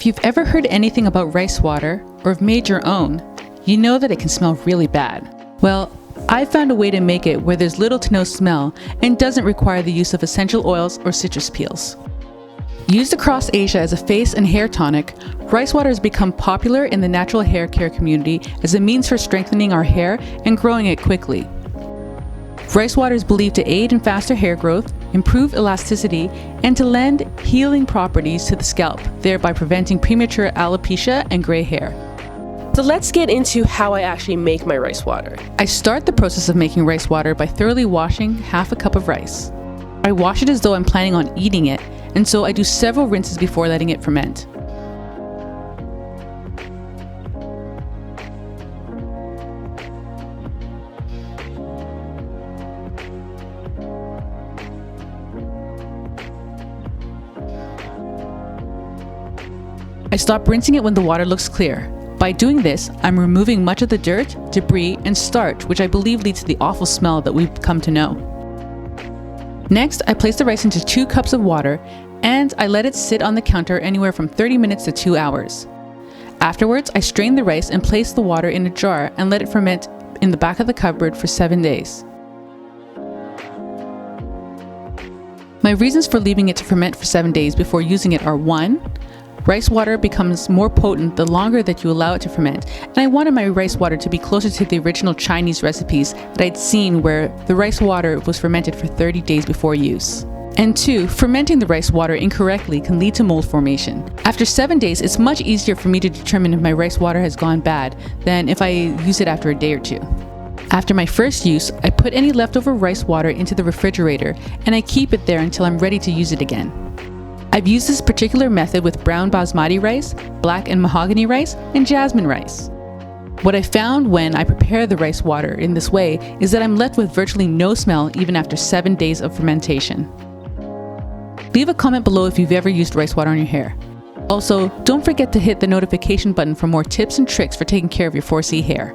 you've ever heard anything about rice water, or have made your own, you know that it can smell really bad. Well, I found a way to make it where there's little to no smell and doesn't require the use of essential oils or citrus peels. Used across Asia as a face and hair tonic, rice water has become popular in the natural hair care community as a means for strengthening our hair and growing it quickly. Rice water is believed to aid in faster hair growth, improve elasticity, and to lend healing properties to the scalp, thereby preventing premature alopecia and gray hair. So let's get into how I actually make my rice water. I start the process of making rice water by thoroughly washing half a cup of rice. I wash it as though I'm planning on eating it, and so I do several rinses before letting it ferment. I stop rinsing it when the water looks clear. By doing this, I'm removing much of the dirt, debris, and starch, which I believe leads to the awful smell that we've come to know. Next, I place the rice into 2 cups of water, and I let it sit on the counter anywhere from 30 minutes to 2 hours. Afterwards, I strain the rice and place the water in a jar and let it ferment in the back of the cupboard for 7 days. My reasons for leaving it to ferment for 7 days before using it are 1. Rice water becomes more potent the longer that you allow it to ferment, and I wanted my rice water to be closer to the original Chinese recipes that I'd seen where the rice water was fermented for 30 days before use. And 2, fermenting the rice water incorrectly can lead to mold formation. After 7 days, it's much easier for me to determine if my rice water has gone bad than if I use it after a day or 2. After my first use, I put any leftover rice water into the refrigerator and I keep it there until I'm ready to use it again. I've used this particular method with brown basmati rice, black and mahogany rice, and jasmine rice. What I found when I prepare the rice water in this way is that I'm left with virtually no smell even after 7 days of fermentation. Leave a comment below if you've ever used rice water on your hair. Also, don't forget to hit the notification button for more tips and tricks for taking care of your 4C hair.